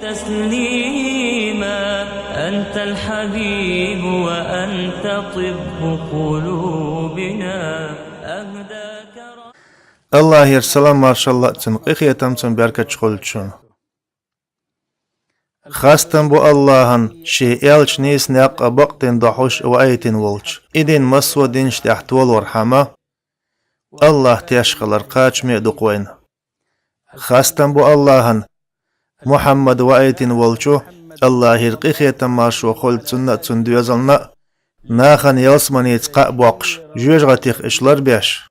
تسليما أنت الحبيب وأنت طب قلوبنا أهداك الله يرسلام ما شاء الله تنقيخ يتمتن بركة شخلتشون خاستن بو اللهن شي إلش نيس ناق بقتن ضحوش وآيتن ولش إدين مسوى دينش تحتول ورحمة الله تيشخلر قاچ ميدوقوين خاستن بو اللهن محمد وآيتن ولشو الله يرقيخ يتماشو خلت سنة تندوزلنا ناخن يلسمني تقاق بوقش جوجغتيخ إشلر بيش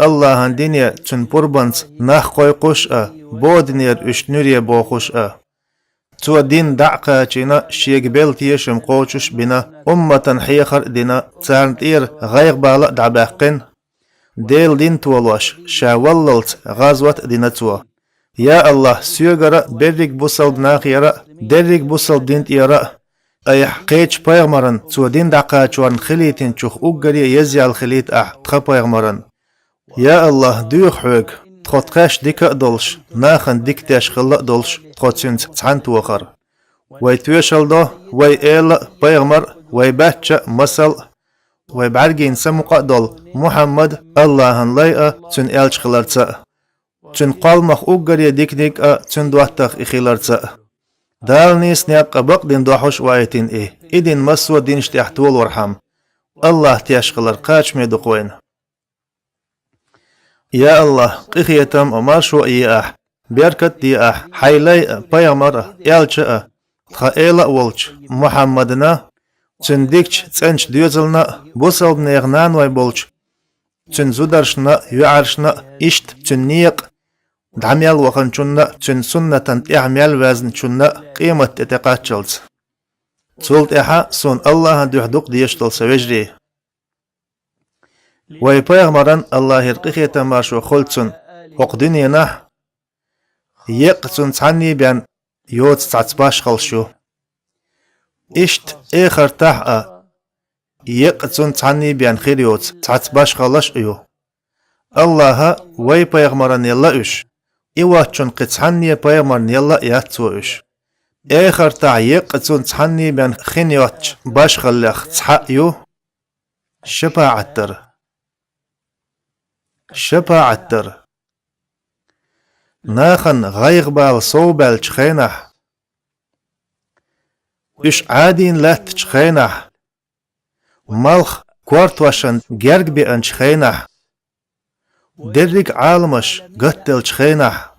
اللهن دينيا تن بربنس ناخ قويقوش بو دينير اشنوريا بوخوش تو دين دعقا چينا شيق بيلتيشم قوچش بنا أمة حيخر دينا تارنتير غيق بالا دعباقين ديل دين تولوش شاوللت غازوات دينا تو يا الله سيوغرا بريك بوصل ناخيرا دريك بوصل دين تيرا ايح قيچ بايغمرن تو دين دعقا چوان خليتين چوخ اوغري يزيال خليت تخا بايغمرن يا الله دوخ حوك تخطقاش ديكا دولش ناخن ديك تاش خلا دولش تخطسنت تحنت وخر وي توشل دو وي ايل بايغمر وي باتشا مسل وي بعرقين سمقا دول محمد اللهن لايقا تن الش خلرتسا تن قالمخ اوغري ديك تن دواتخ اخيلرتسا دال نيس نياق بق دين دوحوش وايتين إدين مسوى دينش تحتول ورحم الله تيشخلر قاچ ميدوقوين يا الله قخيتم أماشو إياه بركت دي حيلي بايمر يالچ تخيلا ولچ محمدنا تنديكش تنش ديوزلنا بوصل بنيغنان واي بولچ تنزودرشنا يعرشنا إشت تنيق دعميال وخنچنا تن سنة اعمال وزن چنا قيمة تتقاتشلت تولت سون الله دوحدوق ديشتل سوجري وي بايغمران الله يرقيخ يتماشو خلتسن وقدنينا يقتسن تعني بيان يوت تعتباش خلشو إشت إخر تحقا يقتسن تعني بيان خير يوت تعتباش خلش الله وي بايغمران يلا إش إيواتشن قتعني بايغمران يلا ياتسو إش إخر تع يقتسن تعني بيان خين يوتش باش خلخ تحق شفاعتر ناخن غيغ بال صوبال تشخينح إش عادين لا تشخينح مالخ كورت وشن جرق بأن تشخينح درق عالمش قتل تشخينح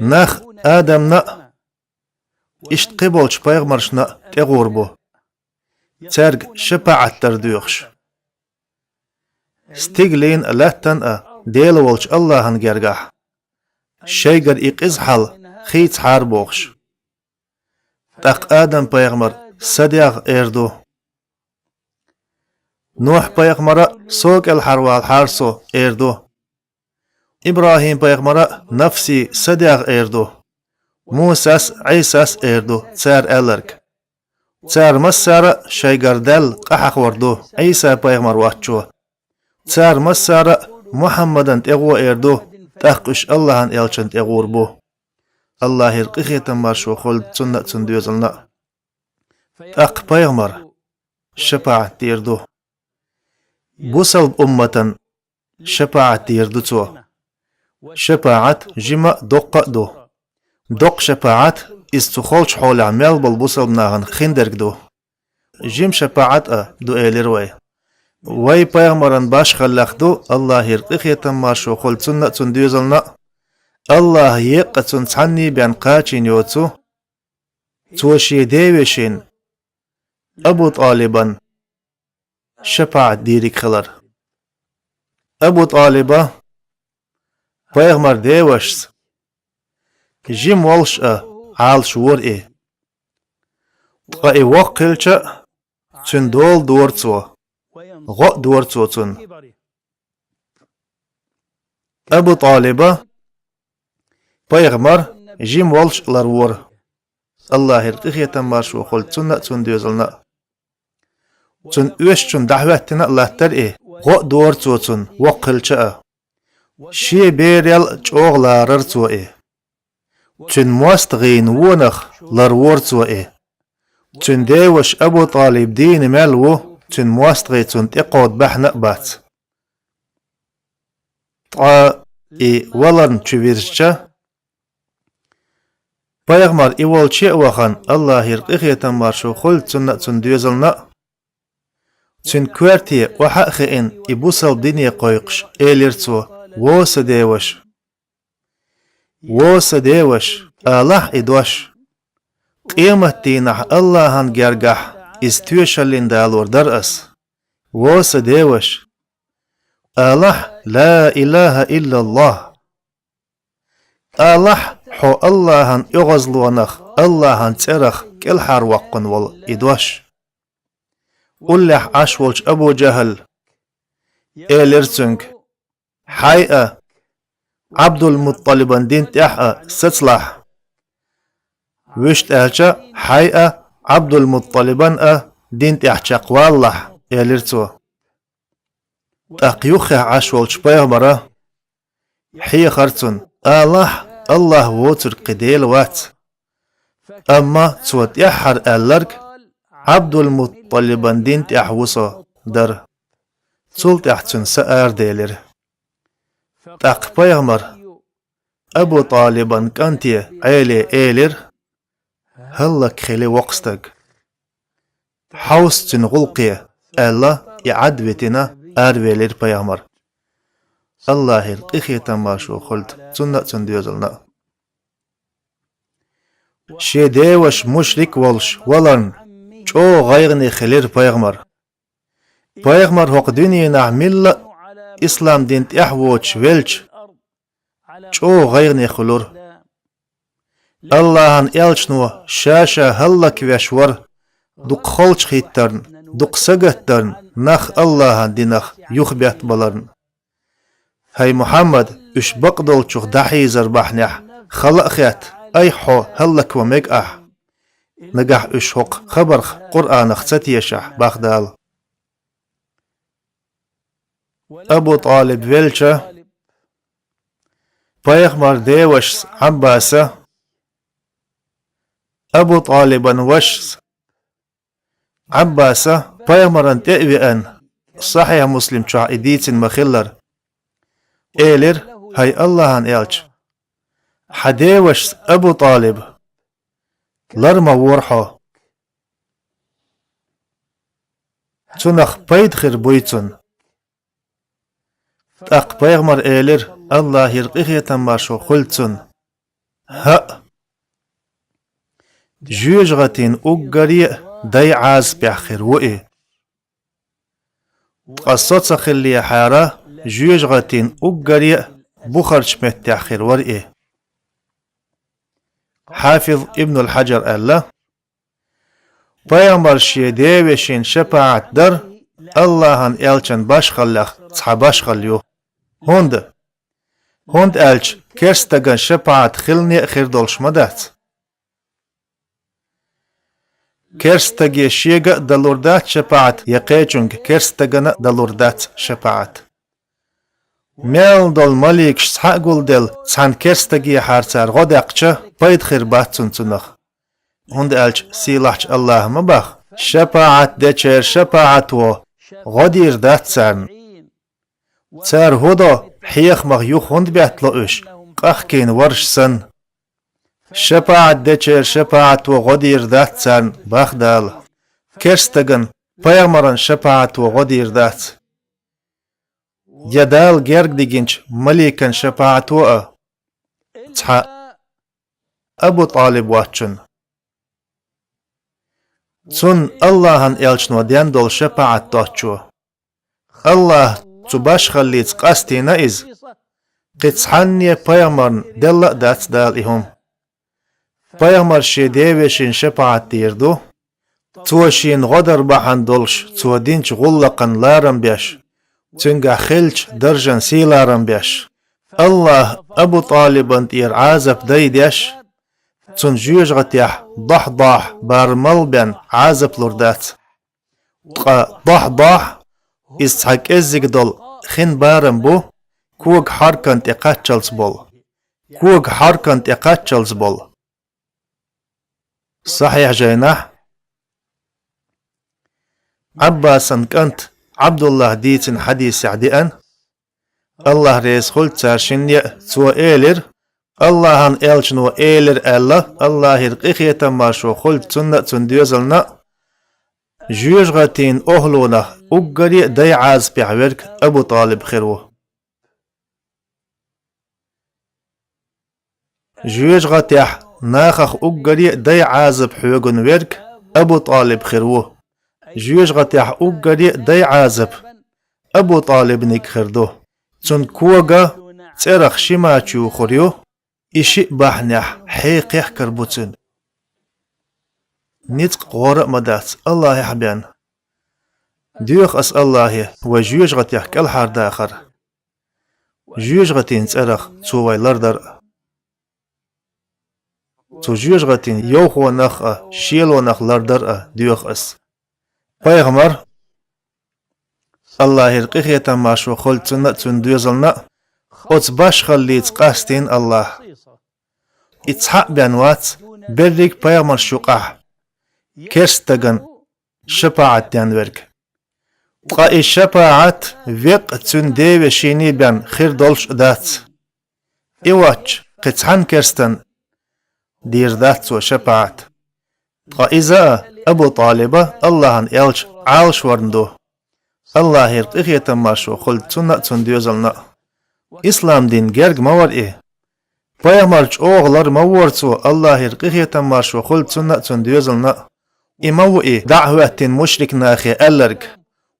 ناخ آدمنا إش قبل تشبايغمرشنا تغوربو ترق شفاعتر دوخش ستيغلين لاتن ديل ولش الله هنجرجح شيغر إقزحل خيت حاربوخش تق آدم بايغمر صديق إردو نوح بايغمر سوق الحروال حارسو إردو إبراهيم بايغمر نفسي صديق إردو موسى عيسى إردو تسار ألرك تسار مسار شيغر دل قحق وردو عيسى بايغمر واتشو تسار مسار محمدان تغو إردو تحقش الله ان إلشن تغور بو الله يرقخي تماشو خلد سنة سندوزلنا تق بايغمر شفاعة تيردو بوصل أمة شفاعة تيردو تو شفاعة جمع دق شفاعة استخولش حول عمال بالبوصل بناغن خندرق جيم شفاعة دو إيليروي وي بايغمران باش خلقدو الله يرقخي تماشو خلد سنة سندوزلنا الله يقتن تعني بان قاچين يوتو توشي ديوشين أبو طالبا شفاعة ديريك خلر أبو طالبا بايغمر ديوشت جيم والش عال شور تقاي وقلش تندول دورتو غو دورتو تن أبو طالبا بايغمر جيم والش لارور الله يرقخي تماشو خل سنة سندوزلنا تن اوش تن دعوتنا الله تر غو دورتو تن وقلش شي بيريال چوغ لارر تو تن مواستغين ونخ لرورتو تن ديوش أبو طالب دين ملو تن مواستغي تن تقود بحنا بات ولن تشويرشا Payg'ambar ivolchi vaxan Allah hirqihi tamarşu khul tsunna tsun düzelna tsun kvarti wa haqin ibusal dini qoyqsh elirtsu wosa dewash Allah idwash qiyamattina Allah'an gergah istüşalin dalur daras wosa dewash Allah la ilaha illallah Allah حو اللهن يغزلونخ اللهن ترخ كل حار وقن وال إدواش ولح عشولش أبو جهل إيلرسنك حيئة عبد المطلب دين تحقى ستسلح وشت أهجا حيئة عبد المطلب دين تحشق والله إيلرسو تقيوخ عشولش بيهمرا حي خرطن الله ووتر قديل وات أما توت يحر ألرك عبد المطلب دين تحوصا در تولت احتن سأر ديلر تاق بيغمر أبو طالبا كانتي عيلي إيلر هلك خلي وقستك حوستن غلقية الله يعدوتنا أرويلر بيغمر الله القخي تماشو خلت سنة سنديوزلنا شي ديوش مشرك والش ولن شو غيرني خلير بايغمر هوق دنيا نعمل إسلام دين تحوش ويلش شو غيرني خلور الله ان إلشنو شاشا هلك وشور دق خلش خيترن دق سجترن نخ الله دينخ يخبيت بلرن هاي محمد اش بقدل چوخ دحي زربحنح خلق خيات اي حو هلك وميق نجح اش حق خبرخ قرآن اختتي يشح باخدال ابو طالب ويلچه بايغمر ديوش عباسة ابو طالبا وش عباسة بايغمران تأوي ان صحيح مسلم چوح اديتن مخلر إيلر هاي الله عن إلش حديوش أبو طالب لرما ورحو تنخ بيدخر بويتون تاق بيغمر إيلر الله يرقيه تماشو خلتون ها جوجغتين أقري داي عاز بيخر وإي قصت سخلي حارة جوجغتين أقري بخرج متأخر ورئي حافظ ابن الحجر الله بيامر شي ديوشين شفاعت در اللهن إلچن باشخلخ تصحباشخليو هند ألچ كرستغن شفاعت خلني خيردولش مدات كرستغي شيغ دلوردات شفاعت يقيچنگ كرستغن دلوردات شفاعت ميل دول مليك شحقول دل سان كرستغي حارسار غدقچه بايد خير باتسون تنخ هند ألچ سيلحچ الله مبخ شفاعت دچر شفاعت و غدير دات سان سار هدا حيخ مغيوخ هند بيتلوش قخكين ورش سن شفاعت دچر شفاعت و غدير دات سان بخدال كرستغن بايغمران شفاعت و غدير دات يدال جرق ديجنش مليكن شفاعت و أبو طالب واتشن سن اللهن إلشنو ديان دول شفاعت دوتشو الله تباش خليت قاستي نايز قيتسحني بايغمرن دل دات داليهم بايغمر شي ديوشين شفاعت ديردو توشين غدر بحن دولش تو دينش غلقن لارم بيش تنگا خلش درجن سيلارم بيش الله أبو طالب انتير عازب دايديش تن جوجغتيح ضح بارمل بين عازب لوردات ضح استحق ازيق دول خين بارم بو كوك حركن تقاتشلس بول كوغ حركن تقاتشلز بول صحيح جينح عباسن كنت عبد الله ديتن حديث عديان الله ريس خلت سارشن تو إيلر الله هن إلشنو إيلر الله يرقيخي تماشو خلت سنة تنديوزلنا جوجغتين أهلونا أقري دي عاز بيعورك أبو طالب خيروه جوجغتيح ناخخ أقري دي عازب حيوغن ويرك أبو طالب خيروه جوجغتيح أقري دي عازب أبو طالب نيك خردوه تون كوغا تيرخ شماچو خوريو إشي بحنيح حيقيح كربوتن نتق غورق مدات الله يحبيان ديوخ أس الله وجوجغتيح كالحار داخر جوجغتين تيرخ تووي لردر تو جوجغتين يوخو نخ شيلو نخ لردر ديوخ أس پیغمبر الله يرقيخي تماشو خلت سنة تندوزلنا اوت باش خليت قاستين الله اتحق بانوات بريك پیغمبر شقاح كرستغن شفاعت دانورك قائي شفاعت ويق تندي وشيني بان خير دولش دات ايواتش قطعن كرستن دير ذات وشفاعت قائزة أبو طالبة الله هن إلش عالش ورندو الله يرقيخي تماشو خلت سنة تنديوزلنا إسلام دين جرق مور إيه بايمارج أوغلر مورتو الله يرقيخي تماشو خلت سنة تنديوزلنا إمو إيه دعوة مشرك ناخي ألرق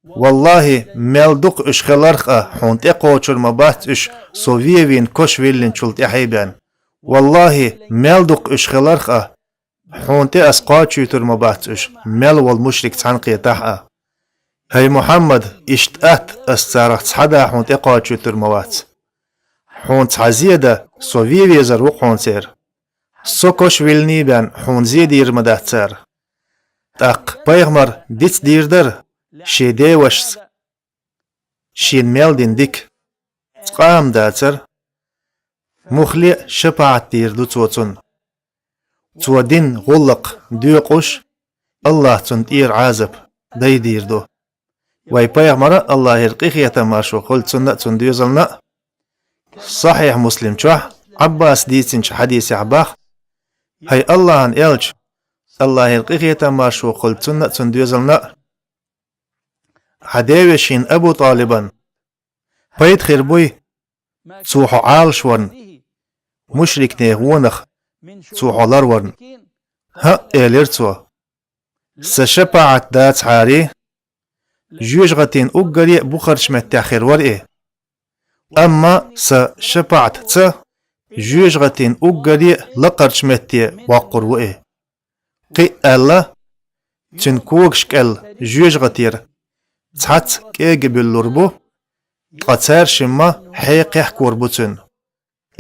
والله ملدق إش خلارخ حونت إقوچر مبات إش سوفيوين كوش ويلين چلت إحيبان والله ملدق إش خلارخ حونتي أسقاچي تر مباتش مل والمشرك تعنقي تحقا هاي محمد اشتأت استارخ تحدا حونتي قاچي تر موات حونت حزيدا سوفي ويزر وقونتير سوكوش ويلني بان حون زيدير مداتر تاق بايغمر ديت ديردر شيدي وشس شين مل دين ديك تقام داتر مخلي شفاعت ديردو توتن تو دين غلق ديقوش الله تنتير عازب داي ديردو واي بايغمرا الله يرقيخي يتماشو قلت سنة تنديوزلنا صحيح مسلم چوح عباس ديتنش حديث عباخ هاي الله هن إلج الله يرقيخي يتماشو قلت سنة تنديوزلنا حديوشين أبو طالبا بايد خيربوي توحو عالش ورن مشرك نيغونخ توحولار ورن ها إليرتو سشفاعت دات عاري جوجغتين أقري بخرش متاخر ورئي أما سشفاعت تا جوجغتين أقري لقرش متي وقر وئي قي ألا تنكوغش كال جوجغتير تحت كيغ باللربو قتار شما حيقيح كوربوتن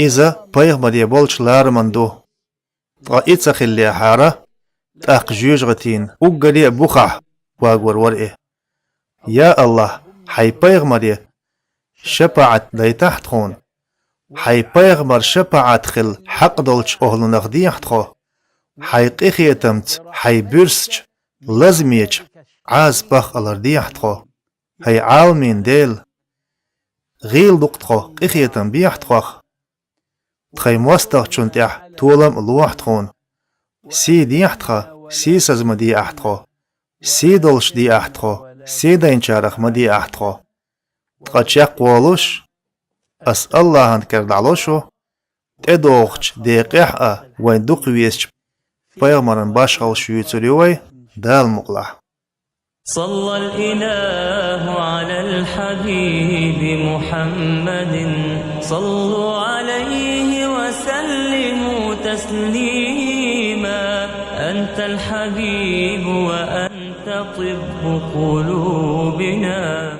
إذا بايغمر يبولش لارمندو طائت خلي حارة تاق جوجغتين أقري بخح واغور ورئي يا الله حي بايغمر شفاعت داي تحت خون حي بايغمر شفاعت خل حق دولش أهل نغدي خو حي قيخي تمت حي بيرسج لازميج عاز بخ الردي خو هي عالمين ديل غيل دقتخو قيخي تم بيحتخو تخي موستغ چونتيح تولم الوحت خون سي دي احتخا سي سزم دي احتخو سي دولش دي احتخو سي دينچارخ ما دي احتخو تقاتشيق قولوش اس الله هنكر دعلوشو تدوغش دي قيحة وين دوقويسش بيغمرن باشغل شويتوريوي دال مقلح صلى الإله على الحبيب محمد صلوا عليه وسلموا تسليما أنت الحبيب وأنت طب قلوبنا